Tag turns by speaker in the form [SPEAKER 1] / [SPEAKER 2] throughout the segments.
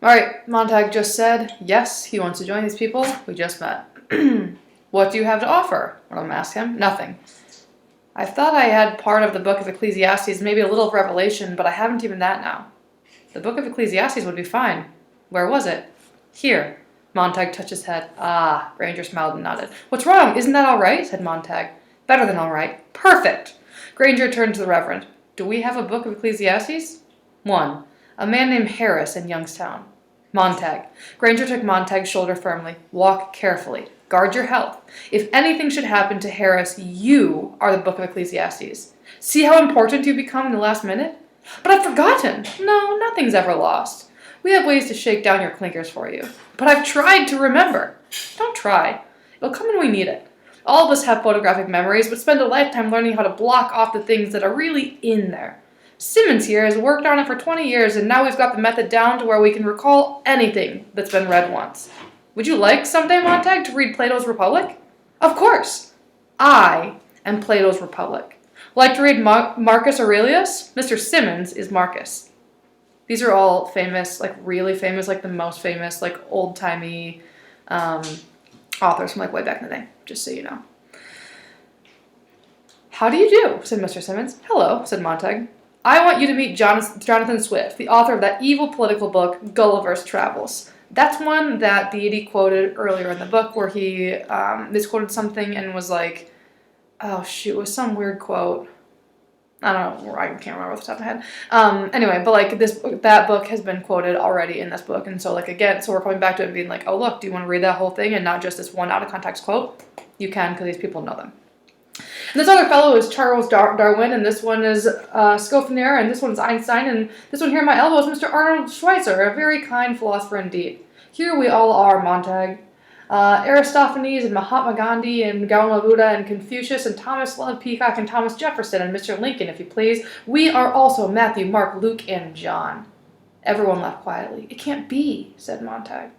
[SPEAKER 1] All right, Montag just said, yes, he wants to join these people. We just met. What do you have to offer? I'll ask him. Nothing. I thought I had part of the book of Ecclesiastes, maybe a little of Revelation, but I haven't even that now. The book of Ecclesiastes would be fine. Where was it? Here. Montag touched his head. Ah, Granger smiled and nodded. What's wrong? Isn't that all right? Said Montag. Better than all right. Perfect. Granger turned to the Reverend. Do we have a book of Ecclesiastes? One. A man named Harris in Youngstown. Montag. Granger took Montag's shoulder firmly. Walk carefully. Guard your health. If anything should happen to Harris, you are the book of Ecclesiastes. See how important you've become in the last minute? But I've forgotten. No, nothing's ever lost. We have ways to shake down your clinkers for you. But I've tried to remember. Don't try. It'll come when we need it. All of us have photographic memories, but spend a lifetime learning how to block off the things that are really in there. Simmons here has worked on it for 20 years, and now we've got the method down to where we can recall anything that's been read once. Would you like someday, Montag, to read Plato's Republic? Of course. I am Plato's Republic. Like to read Marcus Aurelius? Mr. Simmons is Marcus. These are all famous, like really famous, like the most famous, like old-timey authors from like way back in the day, just so you know. How do you do? Said Mr. Simmons. Hello, said Montag. I want you to meet Jonathan Swift, the author of that evil political book, Gulliver's Travels. That's one that Beatty quoted earlier in the book where he misquoted something and was like, oh shoot, it was some weird quote. I don't know, I can't remember off the top of my head. Anyway, but like that book has been quoted already in this book, and so like again, so we're coming back to it and being like, oh look, do you want to read that whole thing and not just this one out of context quote? You can, because these people know them. And this other fellow is Charles Darwin, and this one is Schopenhauer, and this one's Einstein, and this one here at my elbow is Mr. Arnold Schweitzer, a very kind philosopher indeed. Here we all are, Montag. Aristophanes and Mahatma Gandhi and Gautama Buddha and Confucius and Thomas Love Peacock and Thomas Jefferson and Mr. Lincoln, if you please. We are also Matthew, Mark, Luke, and John. Everyone laughed quietly. It can't be, said Montag.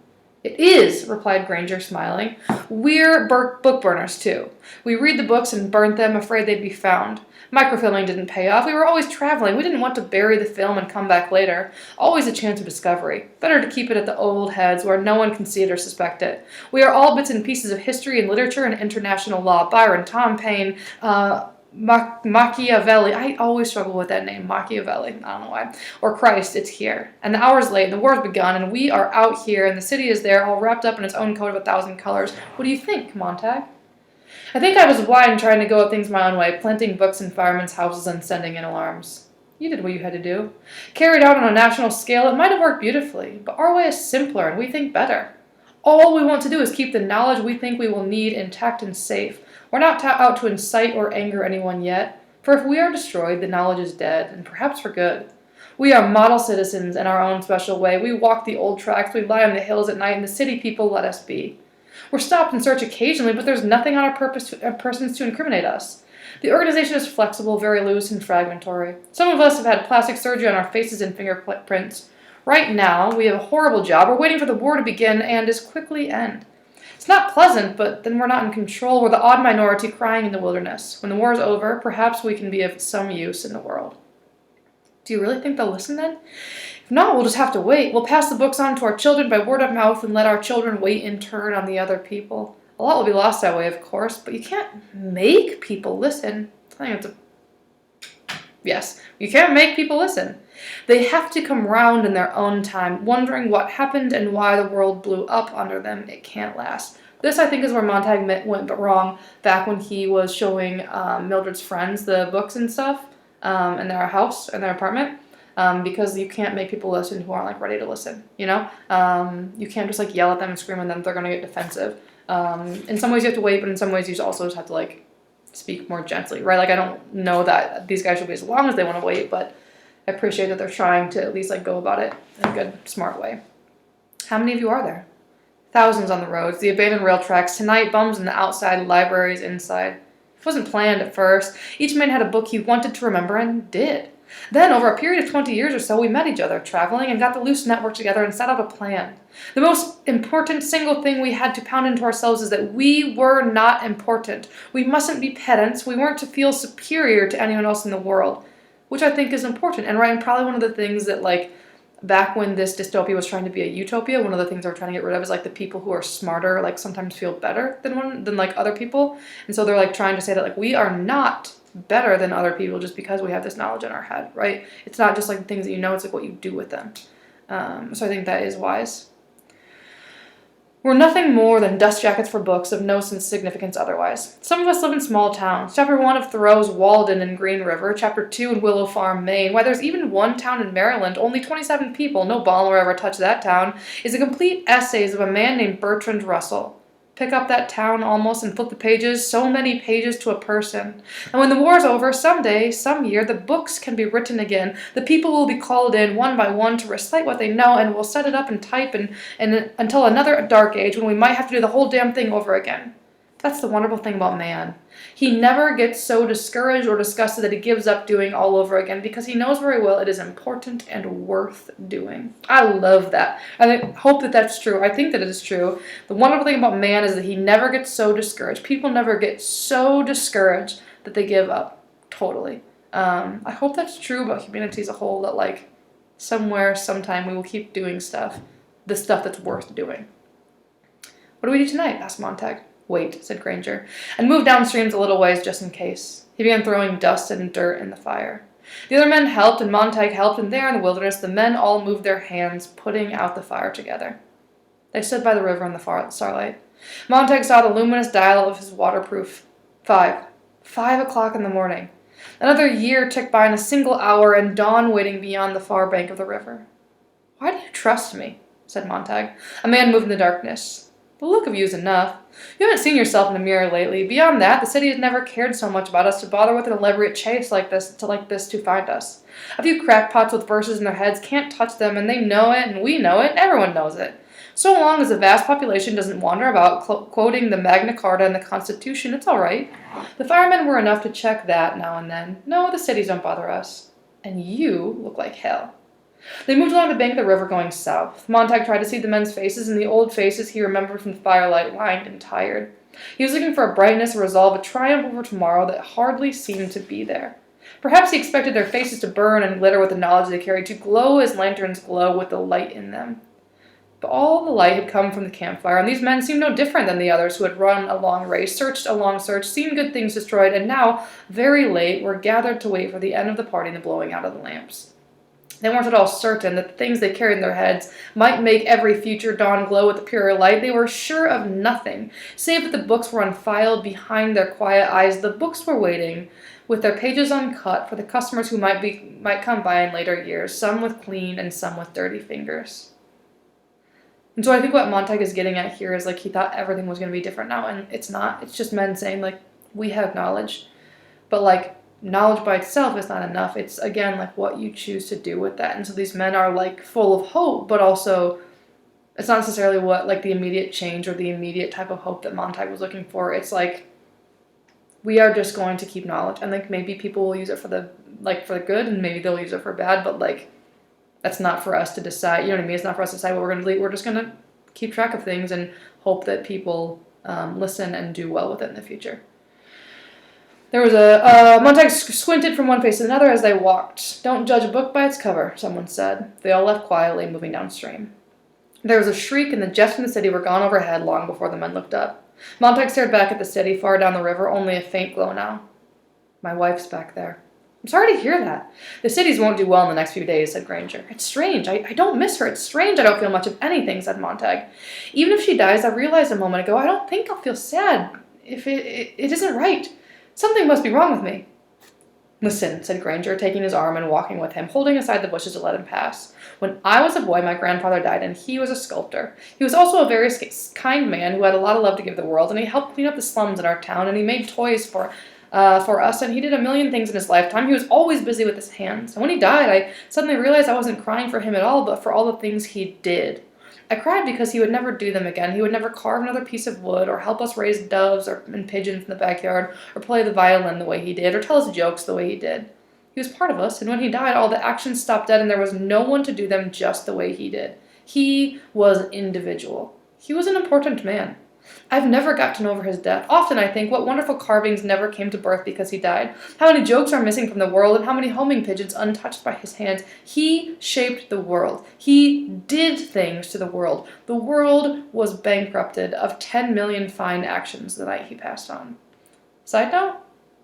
[SPEAKER 1] It is, replied Granger, smiling. We're book burners, too. We read the books and burnt them, afraid they'd be found. Microfilming didn't pay off. We were always traveling. We didn't want to bury the film and come back later. Always a chance of discovery. Better to keep it at the old heads where no one can see it or suspect it. We are all bits and pieces of history and literature and international law. Byron, Tom Paine, Machiavelli. I always struggle with that name, Machiavelli. I don't know why. Or Christ, it's here. And the hour's late, and the war's begun, and we are out here, and the city is there, all wrapped up in its own coat of 1,000 colors. What do you think, Montag? I think I was blind trying to go at things my own way, planting books in firemen's houses and sending in alarms. You did what you had to do. Carried out on a national scale, it might have worked beautifully, but our way is simpler, and we think better. All we want to do is keep the knowledge we think we will need intact and safe. We're not out to incite or anger anyone yet, for if we are destroyed, the knowledge is dead, and perhaps for good. We are model citizens in our own special way. We walk the old tracks, we lie on the hills at night, and the city people let us be. We're stopped and searched occasionally, but there's nothing on our persons to incriminate us. The organization is flexible, very loose, and fragmentary. Some of us have had plastic surgery on our faces and fingerprints. Right now, we have a horrible job. We're waiting for the war to begin and as quickly end. It's not pleasant, but then we're not in control. We're the odd minority crying in the wilderness. When the war is over, perhaps we can be of some use in the world. Do you really think they'll listen then? If not, we'll just have to wait. We'll pass the books on to our children by word of mouth and let our children wait in turn on the other people. A lot will be lost that way, of course, but you can't make people listen. I think yes, you can't make people listen. They have to come round in their own time, wondering what happened and why the world blew up under them. It can't last. This, I think, is where Montag went wrong back when he was showing Mildred's friends the books and stuff in their house, in their apartment. Because you can't make people listen who aren't, like, ready to listen, you know? You can't just, like, yell at them and scream at them. They're going to get defensive. In some ways you have to wait, but in some ways you also just have to, like, speak more gently, right? Like, I don't know that these guys should be as long as they want to wait, but I appreciate that they're trying to at least, like, go about it in a good, smart way. How many of you are there? Thousands on the roads, the abandoned rail tracks, tonight bums on the outside, libraries inside. It wasn't planned at first. Each man had a book he wanted to remember and did. Then, over a period of 20 years or so, we met each other, traveling, and got the loose network together and set out a plan. The most important single thing we had to pound into ourselves is that we were not important. We mustn't be pedants. We weren't to feel superior to anyone else in the world, which I think is important and right, and probably one of the things that, like, back when this dystopia was trying to be a utopia, one of the things they were trying to get rid of is like the people who are smarter, like sometimes feel better than like other people. And so they're like trying to say that like we are not better than other people just because we have this knowledge in our head, right? It's not just like the things that you know, it's like what you do with them. So I think that is wise. We're nothing more than dust jackets for books of no significance otherwise. Some of us live in small towns. Chapter 1 of Thoreau's Walden in Green River. Chapter 2 in Willow Farm, Maine. Why, there's even one town in Maryland, only 27 people, no bomb will ever touch that town, is a complete essays of a man named Bertrand Russell. Pick up that town almost and flip the pages, so many pages to a person. And when the war's over, someday, some year, the books can be written again. The people will be called in one by one to recite what they know, and we'll set it up and type and until another dark age when we might have to do the whole damn thing over again. That's the wonderful thing about man. He never gets so discouraged or disgusted that he gives up doing all over again because he knows very well it is important and worth doing. I love that. I hope that that's true. I think that it is true. The wonderful thing about man is that he never gets so discouraged. People never get so discouraged that they give up totally. I hope that's true about humanity as a whole, that like somewhere, sometime we will keep doing stuff, the stuff that's worth doing. What do we do tonight? Asked Montag. Wait, said Granger, and moved downstream a little ways just in case. He began throwing dust and dirt in the fire. The other men helped, and Montag helped, and there in the wilderness the men all moved their hands, putting out the fire together. They stood by the river in the starlight. Montag saw the luminous dial of his waterproof. 5 o'clock in the morning. Another year ticked by in a single hour, and dawn waiting beyond the far bank of the river. Why do you trust me? Said Montag. A man moved in the darkness. The look of you is enough. You haven't seen yourself in the mirror lately. Beyond that, the city has never cared so much about us to bother with an elaborate chase like this to find us. A few crackpots with verses in their heads can't touch them, and they know it, and we know it, and everyone knows it. So long as the vast population doesn't wander about quoting the Magna Carta and the Constitution, it's all right. The firemen were enough to check that now and then. No, the cities don't bother us. And you look like hell. They moved along the bank of the river going south. Montag tried to see the men's faces, and the old faces he remembered from the firelight, lined and tired. He was looking for a brightness, a resolve, a triumph over tomorrow that hardly seemed to be there. Perhaps he expected their faces to burn and glitter with the knowledge they carried, to glow as lanterns glow with the light in them. But all the light had come from the campfire, and these men seemed no different than the others who had run a long race, searched a long search, seen good things destroyed, and now, very late, were gathered to wait for the end of the party and the blowing out of the lamps. They weren't at all certain that the things they carried in their heads might make every future dawn glow with a purer light. They were sure of nothing, save that the books were unfiled behind their quiet eyes. The books were waiting, with their pages uncut, for the customers who might come by in later years, some with clean and some with dirty fingers. And so I think what Montag is getting at here is like he thought everything was going to be different now, and it's not. It's just men saying like, we have knowledge, but like, knowledge by itself is not enough. It's, again, like what you choose to do with that. And so these men are like full of hope, but also it's not necessarily what like the immediate change or the immediate type of hope that Montag was looking for. It's like we are just going to keep knowledge, and like maybe people will use it for the good, and maybe they'll use it for bad, but like that's not for us to decide. You know what I mean? It's not for us to decide what we're going to do. We're just going to keep track of things and hope that people listen and do well with it in the future. There was Montag squinted from one face to another as they walked. Don't judge a book by its cover, someone said. They all left quietly, moving downstream. There was a shriek, and the jets from the city were gone overhead long before the men looked up. Montag stared back at the city far down the river, only a faint glow now. My wife's back there. I'm sorry to hear that. The cities won't do well in the next few days, said Granger. It's strange. I don't miss her. It's strange I don't feel much of anything, said Montag. Even if she dies, I realized a moment ago, I don't think I'll feel sad if it isn't right. Something must be wrong with me. Listen, said Granger, taking his arm and walking with him, holding aside the bushes to let him pass. When I was a boy, my grandfather died, and he was a sculptor. He was also a very kind man who had a lot of love to give the world, and he helped clean up the slums in our town, and he made toys for us, and he did a million things in his lifetime. He was always busy with his hands. And when he died, I suddenly realized I wasn't crying for him at all, but for all the things he did. I cried because he would never do them again. He would never carve another piece of wood, or help us raise doves and pigeons in the backyard, or play the violin the way he did, or tell us jokes the way he did. He was part of us, and when he died, all the actions stopped dead, and there was no one to do them just the way he did. He was individual. He was an important man. I've never gotten over his death. Often I think, what wonderful carvings never came to birth because he died. How many jokes are missing from the world, and how many homing pigeons untouched by his hands. He shaped the world. He did things to the world. The world was bankrupted of 10 million fine actions the night he passed on. Side note,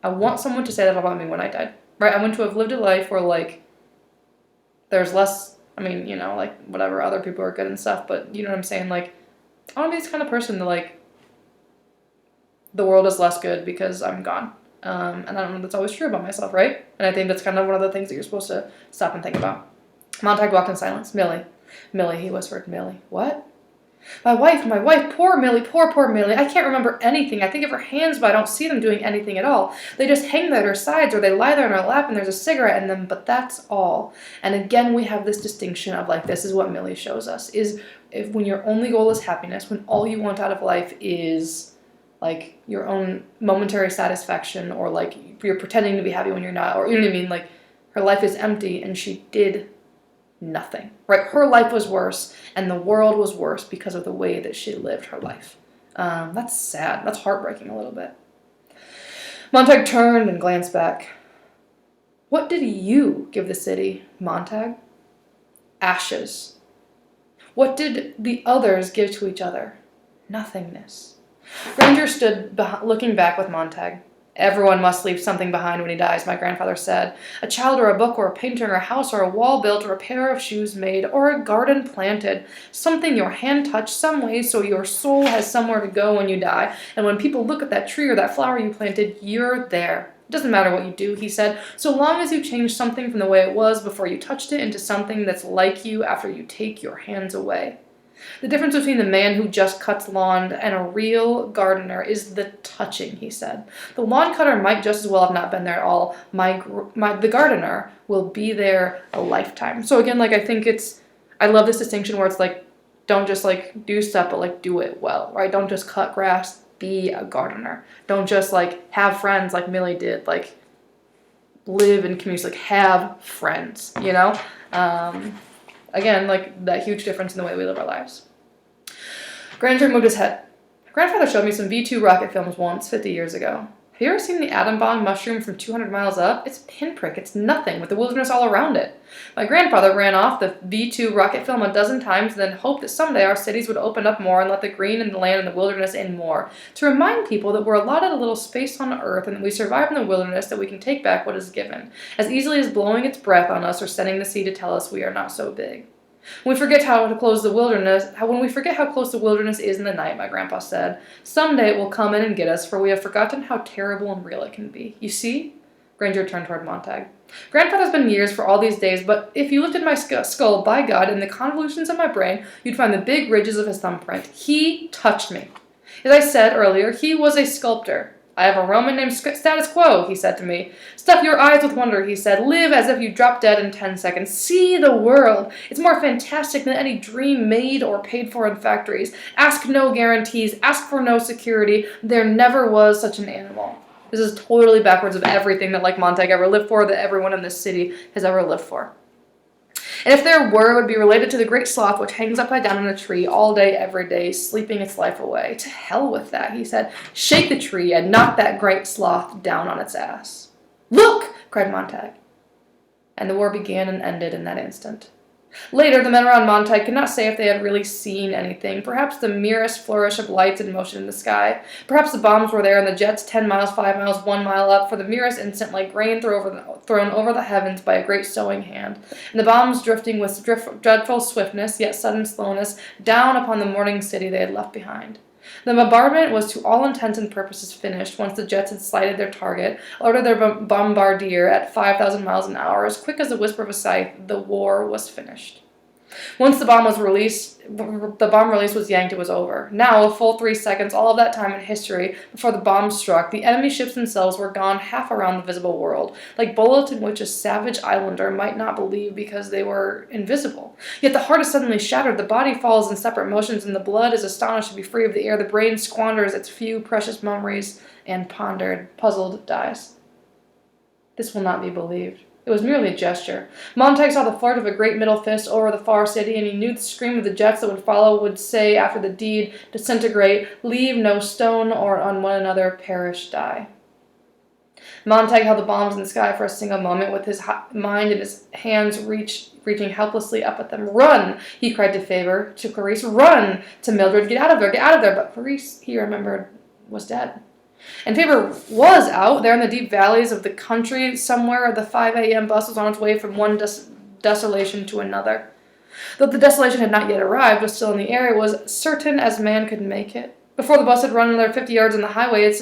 [SPEAKER 1] I want someone to say that about me when I died. Right? I want to have lived a life where, like, there's less, I mean, you know, like, whatever, other people are good and stuff, but you know what I'm saying? Like, I want to be this kind of person that, like, the world is less good because I'm gone. And I don't know if that's always true about myself, right? And I think that's kind of one of the things that you're supposed to stop and think about. Montag walked in silence. Millie. Millie, he whispered. Millie. What? My wife, poor Millie, poor Millie. I can't remember anything. I think of her hands, but I don't see them doing anything at all. They just hang there at her sides, or they lie there in her lap, and there's a cigarette in them, but that's all. And again, we have this distinction of, like, this is what Millie shows us, is if when your only goal is happiness, when all you want out of life is, like, your own momentary satisfaction, or, like, you're pretending to be happy when you're not, or, you know what I mean? Like, her life is empty, and she did nothing, right? Her life was worse, and the world was worse because of the way that she lived her life. That's sad. That's heartbreaking a little bit. Montag turned and glanced back. What did you give the city, Montag? Ashes. What did the others give to each other? Nothingness. Granger stood looking back with Montag. Everyone must leave something behind when he dies, my grandfather said. A child or a book or a painting or a house or a wall built or a pair of shoes made or a garden planted. Something your hand touched some way so your soul has somewhere to go when you die. And when people look at that tree or that flower you planted, you're there. It doesn't matter what you do, he said, so long as you change something from the way it was before you touched it into something that's like you after you take your hands away. The difference between the man who just cuts lawn and a real gardener is the touching, he said. The lawn cutter might just as well have not been there at all. The gardener will be there a lifetime. So again, like, I think I love this distinction where it's like, don't just, like, do stuff, but, like, do it well, right? Don't just cut grass, be a gardener. Don't just, like, have friends like Millie did, like, live in communities, like, have friends, you know? Again, like, that huge difference in the way we live our lives. Granger moved his head. My grandfather showed me some V2 rocket films once, 50 years ago. Have you ever seen the atom bomb mushroom from 200 miles up? It's a pinprick. It's nothing, with the wilderness all around it. My grandfather ran off the V2 rocket film a dozen times and then hoped that someday our cities would open up more and let the green and the land and the wilderness in more, to remind people that we're allotted a little space on Earth and that we survive in the wilderness, that we can take back what is given, as easily as blowing its breath on us or sending the sea to tell us we are not so big. When we forget how close the wilderness is in the night, my grandpa said, someday it will come in and get us, for we have forgotten how terrible and real it can be. You see? Granger turned toward Montag. Grandfather's been years for all these days, but if you looked at my skull, by God, in the convolutions of my brain, you'd find the big ridges of his thumbprint. He touched me. As I said earlier, he was a sculptor. I have a Roman named Status Quo, he said to me. Stuff your eyes with wonder, he said. Live as if you dropped dead in 10 seconds. See the world. It's more fantastic than any dream made or paid for in factories. Ask no guarantees. Ask for no security. There never was such an animal. This is totally backwards of everything that, like, Montag ever lived for, that everyone in this city has ever lived for. And if there were, it would be related to the great sloth which hangs upside down in a tree all day, every day, sleeping its life away. To hell with that, he said. Shake the tree and knock that great sloth down on its ass. Look! Cried Montag. And the war began and ended in that instant. Later, the men around Montag could not say if they had really seen anything. Perhaps the merest flourish of lights in motion in the sky. Perhaps the bombs were there and the jets 10 miles, 5 miles, 1 mile up for the merest instant, like grain thrown over the heavens by a great sowing hand. And the bombs drifting with dreadful swiftness, yet sudden slowness, down upon the morning city they had left behind. The bombardment was to all intents and purposes finished once the jets had slighted their target, ordered their bombardier at 5,000 miles an hour, as quick as the whisper of a scythe. The war was finished. Once the bomb release was yanked, it was over. Now, a full 3 seconds, all of that time in history before the bomb struck, the enemy ships themselves were gone half around the visible world, like bullets in which a savage islander might not believe because they were invisible. Yet the heart is suddenly shattered, the body falls in separate motions, and the blood is astonished to be free of the air. The brain squanders its few precious memories and, puzzled, dies. This will not be believed. It was merely a gesture. Montag saw the flirt of a great middle fist over the far city, and he knew the scream of the jets that would follow would say after the deed, disintegrate, leave no stone or on one another, perish, die. Montag held the bombs in the sky for a single moment, with his mind and his hands reaching helplessly up at them. "Run!" he cried to Clarice. "Run!" to Mildred. "Get out of there! Get out of there!" But Clarice, he remembered, was dead. And Faber was out there in the deep valleys of the country somewhere. The 5 a.m. bus was on its way from one desolation to another. Though the desolation had not yet arrived, was still in the air, it was certain as man could make it. Before the bus had run another 50 yards on the highway, its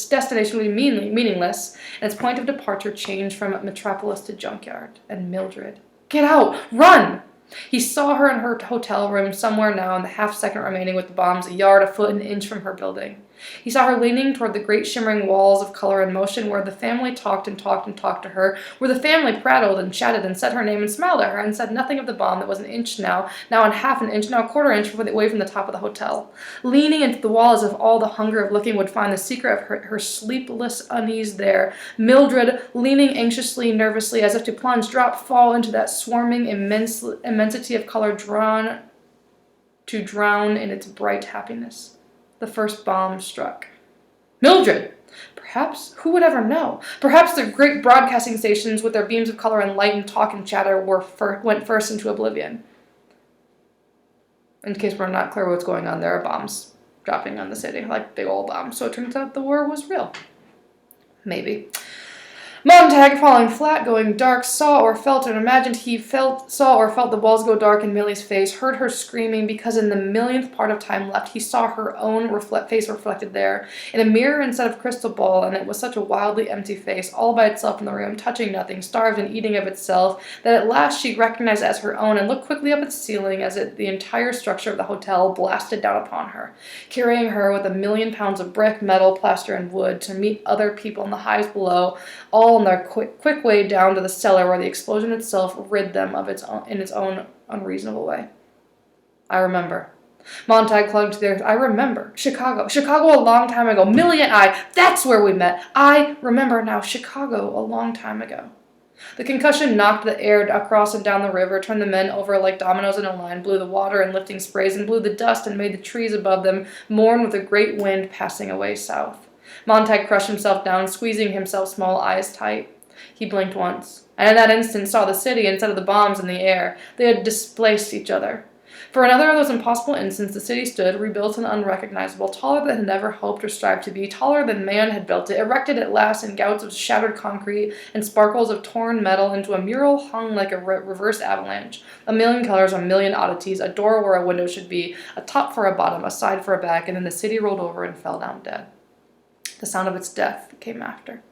[SPEAKER 1] destination would be meaningless, and its point of departure changed from metropolis to junkyard. And Mildred. "Get out! Run!" He saw her in her hotel room somewhere now in the half-second remaining with the bombs, a yard, a foot, an inch from her building. He saw her leaning toward the great shimmering walls of color and motion where the family talked and talked and talked to her, where the family prattled and chatted and said her name and smiled at her and said nothing of the bomb that was an inch now in half an inch, now a quarter inch away from the top of the hotel. Leaning into the wall as if all the hunger of looking would find the secret of her sleepless unease there. Mildred, leaning anxiously, nervously, as if to plunge, drop, fall into that swarming immensity of color drown in its bright happiness. The first bomb struck. Mildred! Perhaps, who would ever know? Perhaps the great broadcasting stations with their beams of color and light and talk and chatter went first into oblivion. In case we're not clear what's going on, there are bombs dropping on the city, like big old bombs. So it turns out the war was real. Maybe. Montag, falling flat, going dark, saw or felt and imagined saw or felt the walls go dark in Millie's face, heard her screaming, because in the millionth part of time left, he saw her own face reflected there, in a mirror instead of crystal ball, and it was such a wildly empty face, all by itself in the room, touching nothing, starved and eating of itself, that at last she recognized it as her own, and looked quickly up at the ceiling as the entire structure of the hotel blasted down upon her, carrying her with 1,000,000 pounds of brick, metal, plaster, and wood, to meet other people in the hives below, all on their quick way down to the cellar where the explosion itself rid them of its own unreasonable way. I remember. Montag clung to the earth. I remember. Chicago a long time ago. Millie and I, that's where we met. I remember now. Chicago a long time ago. The concussion knocked the air across and down the river, turned the men over like dominoes in a line, blew the water in lifting sprays, and blew the dust and made the trees above them mourn with a great wind passing away south. Montag crushed himself down, squeezing himself small eyes tight. He blinked once, and in that instant saw the city instead of the bombs in the air. They had displaced each other. For another of those impossible instants, the city stood, rebuilt and unrecognizable, taller than it had ever hoped or strived to be, taller than man had built it, erected at last in gouts of shattered concrete and sparkles of torn metal into a mural hung like a reverse avalanche. 1,000,000 colors, 1,000,000 oddities, a door where a window should be, a top for a bottom, a side for a back, and then the city rolled over and fell down dead. The sound of its death came after.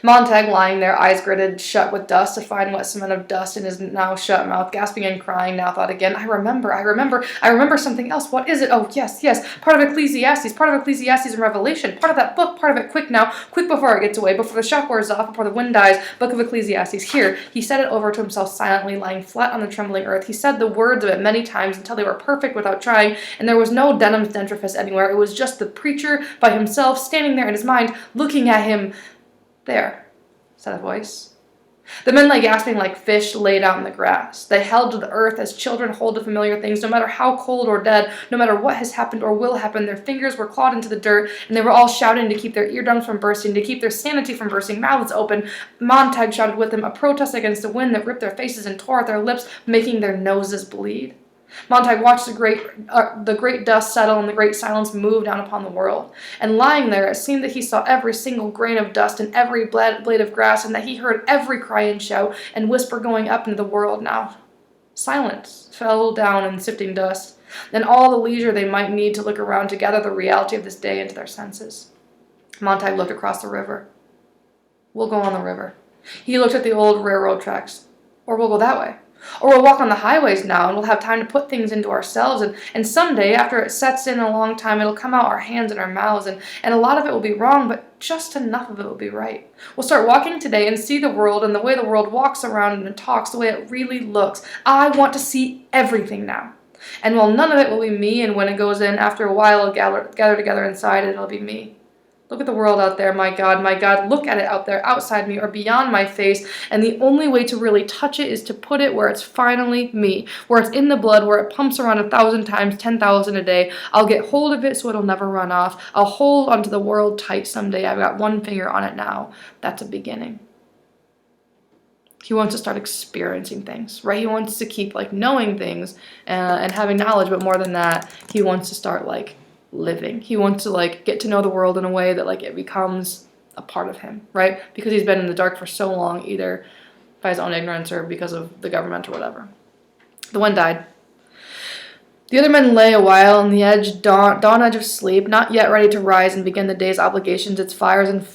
[SPEAKER 1] Montag, lying there, eyes gritted shut with dust, a fine wet cement of dust in his now shut mouth, gasping and crying, now thought again, I remember something else. What is it? Oh, yes, part of Ecclesiastes and Revelation, part of that book, part of it, quick now, quick before it gets away, before the shock wears off, before the wind dies, book of Ecclesiastes, here. He said it over to himself silently, lying flat on the trembling earth. He said the words of it many times until they were perfect without trying, and there was no Denham's dentifrice anywhere. It was just the preacher by himself, standing there in his mind, looking at him. There, said a voice. The men lay gasping like fish laid out in the grass. They held to the earth as children hold to familiar things, no matter how cold or dead, no matter what has happened or will happen. Their fingers were clawed into the dirt, and they were all shouting to keep their eardrums from bursting, to keep their sanity from bursting, mouths open. Montag shouted with them, a protest against the wind that ripped their faces and tore at their lips, making their noses bleed. Montag watched the great dust settle and the great silence move down upon the world. And lying there, it seemed that he saw every single grain of dust and every blade of grass, and that he heard every cry and shout and whisper going up into the world now. Silence fell down in sifting dust, and all the leisure they might need to look around to gather the reality of this day into their senses. Montag looked across the river. We'll go on the river. He looked at the old railroad tracks. Or we'll go that way. Or we'll walk on the highways now, and we'll have time to put things into ourselves, and someday, after it sets in a long time, it'll come out our hands and our mouths, and a lot of it will be wrong, but just enough of it will be right. We'll start walking today and see the world and the way the world walks around and talks, the way it really looks. I want to see everything now. And while none of it will be me, and when it goes in, after a while it'll gather together inside, and it'll be me. Look at the world out there, my God, look at it out there, outside me or beyond my face, and the only way to really touch it is to put it where it's finally me, where it's in the blood, where it pumps around 1,000 times, 10,000 a day. I'll get hold of it so it'll never run off. I'll hold onto the world tight someday. I've got one finger on it now. That's a beginning. He wants to start experiencing things, right? He wants to keep like knowing things and having knowledge, but more than that, he wants to start like living. He wants to like get to know the world in a way that like it becomes a part of him, right? Because he's been in the dark for so long, either by his own ignorance or because of the government or whatever. The one died. The other men lay a while on the dawn edge of sleep, not yet ready to rise and begin the day's obligations, its fires and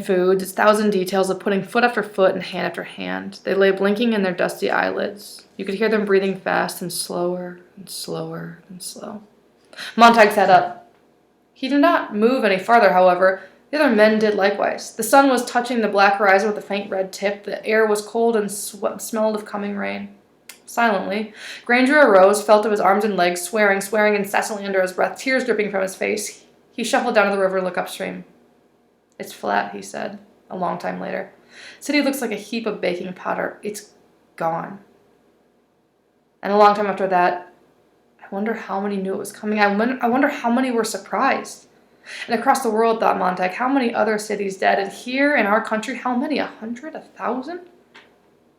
[SPEAKER 1] foods, its thousand details of putting foot after foot and hand after hand. They lay blinking in their dusty eyelids. You could hear them breathing fast and slower and slower and slow. Montag sat up. He did not move any farther, however. The other men did likewise. The sun was touching the black horizon with a faint red tip. The air was cold and smelled of coming rain. Silently, Granger arose, felt of his arms and legs, swearing incessantly under his breath, tears dripping from his face. He shuffled down to the river to look upstream. It's flat, he said, a long time later. City looks like a heap of baking powder. It's gone. And a long time after that, I wonder how many knew it was coming. I wonder how many were surprised. And across the world, thought Montag, how many other cities dead? And here in our country, how many? 100? 1,000?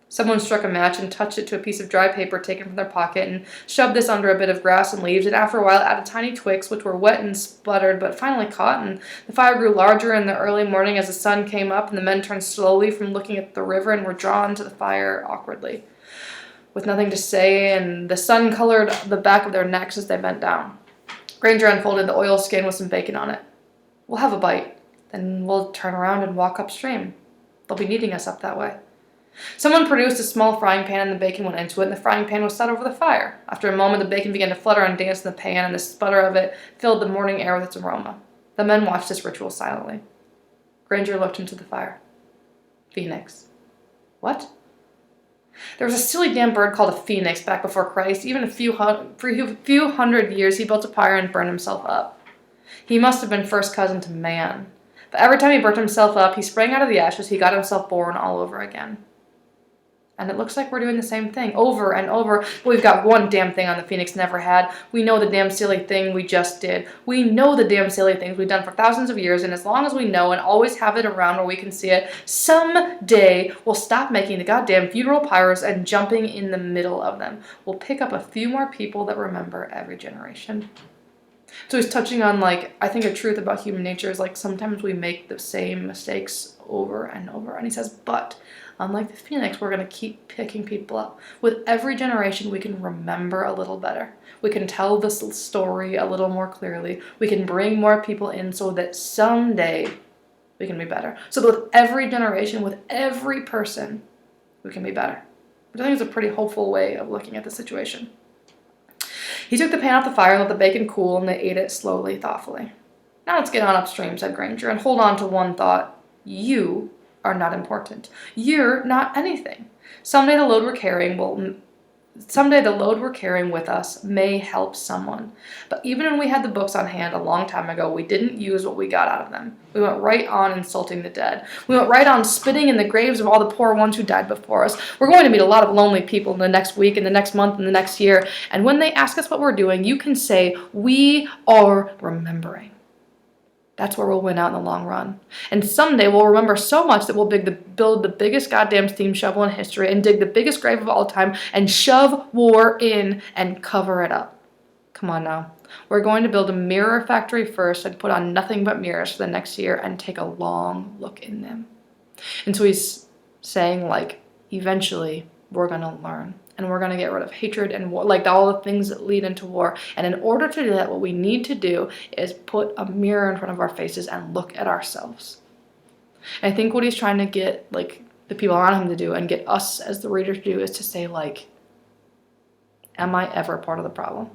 [SPEAKER 1] Someone struck a match and touched it to a piece of dry paper taken from their pocket and shoved this under a bit of grass and leaves, and after a while added tiny twigs which were wet and sputtered but finally caught, and the fire grew larger in the early morning as the sun came up, and the men turned slowly from looking at the river and were drawn to the fire awkwardly, with nothing to say, and the sun colored the back of their necks as they bent down. Granger unfolded the oilskin with some bacon on it. We'll have a bite, then we'll turn around and walk upstream. They'll be needing us up that way. Someone produced a small frying pan and the bacon went into it, and the frying pan was set over the fire. After a moment, the bacon began to flutter and dance in the pan, and the sputter of it filled the morning air with its aroma. The men watched this ritual silently. Granger looked into the fire. Phoenix. What? There was a silly damn bird called a phoenix back before Christ. Even for a few hundred years, he built a fire and burned himself up. He must have been first cousin to man. But every time he burnt himself up, he sprang out of the ashes, he got himself born all over again. And it looks like we're doing the same thing over and over. But we've got one damn thing on the Phoenix never had. We know the damn silly thing we just did. We know the damn silly things we've done for thousands of years, and as long as we know and always have it around where we can see it, someday we'll stop making the goddamn funeral pyres and jumping in the middle of them. We'll pick up a few more people that remember every generation. So he's touching on, like, I think a truth about human nature is, like, sometimes we make the same mistakes over and over. And he says, but unlike the Phoenix, we're going to keep picking people up. With every generation, we can remember a little better. We can tell this story a little more clearly. We can bring more people in so that someday we can be better. So that with every generation, with every person, we can be better. Which I think is a pretty hopeful way of looking at the situation. He took the pan off the fire and let the bacon cool, and they ate it slowly, thoughtfully. Now let's get on upstream, said Granger, and hold on to one thought. You are not important. You're not anything. Someday the load we're carrying with us may help someone. But even when we had the books on hand a long time ago, we didn't use what we got out of them. We went right on insulting the dead. We went right on spitting in the graves of all the poor ones who died before us. We're going to meet a lot of lonely people in the next week, in the next month, in the next year. And when they ask us what we're doing, you can say, we are remembering. That's where we'll win out in the long run. And someday we'll remember so much that we'll build the biggest goddamn steam shovel in history and dig the biggest grave of all time and shove war in and cover it up. Come on now. We're going to build a mirror factory first and put on nothing but mirrors for the next year and take a long look in them. And so he's saying, like, eventually we're going to learn. And we're going to get rid of hatred and war, like all the things that lead into war. And in order to do that, what we need to do is put a mirror in front of our faces and look at ourselves. And I think what he's trying to get, like, the people around him to do and get us as the reader to do is to say, like, am I ever part of the problem?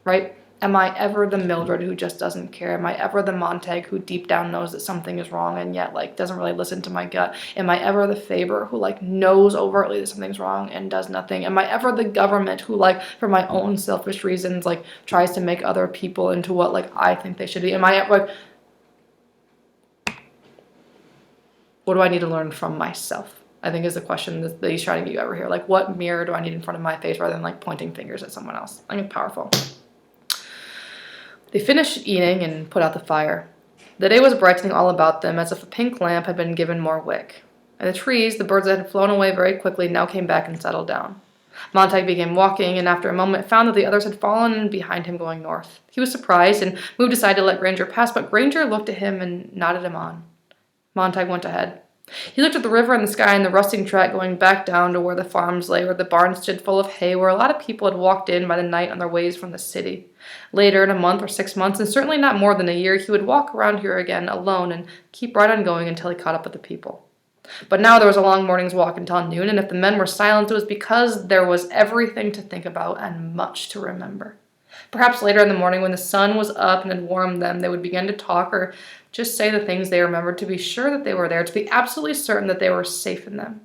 [SPEAKER 1] Right? Am I ever the Mildred who just doesn't care? Am I ever the Montag who deep down knows that something is wrong and yet, like, doesn't really listen to my gut? Am I ever the Faber who, like, knows overtly that something's wrong and does nothing? Am I ever the government who, like, for my own selfish reasons, like, tries to make other people into what, like, I think they should be? Am I ever, like, What do I need to learn from myself? I think is the question that he's trying to get you over here. Like, what mirror do I need in front of my face rather than like pointing fingers at someone else? I think it's powerful. They finished eating and put out the fire. The day was brightening all about them as if a pink lamp had been given more wick. And the trees, the birds that had flown away very quickly, now came back and settled down. Montag began walking, and after a moment found that the others had fallen in behind him going north. He was surprised and moved aside to let Granger pass, but Granger looked at him and nodded him on. Montag went ahead. He looked at the river and the sky and the rusting track going back down to where the farms lay, where the barns stood full of hay, where a lot of people had walked in by the night on their ways from the city. Later, in a month or 6 months, and certainly not more than a year, he would walk around here again alone and keep right on going until he caught up with the people. But now there was a long morning's walk until noon, and if the men were silent, it was because there was everything to think about and much to remember. Perhaps later in the morning, when the sun was up and had warmed them, they would begin to talk or just say the things they remembered to be sure that they were there, to be absolutely certain that they were safe in them.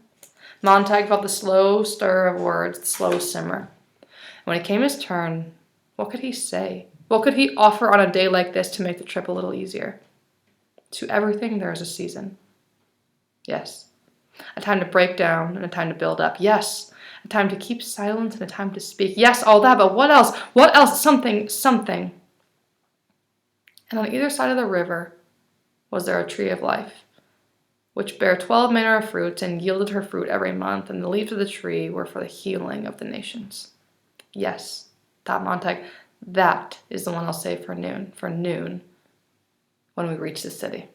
[SPEAKER 1] Montag felt the slow stir of words, the slow simmer. And when it came his turn, what could he say? What could he offer on a day like this to make the trip a little easier? To everything there is a season. Yes. A time to break down and a time to build up. Yes. A time to keep silent and a time to speak. Yes, all that, but what else? What else? Something. And on either side of the river was there a tree of life, which bare 12 manner of fruits and yielded her fruit every month, and the leaves of the tree were for the healing of the nations. Yes, thought Montag, that is the one I'll save for noon, when we reach the city.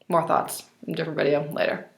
[SPEAKER 1] More thoughts in a different video later.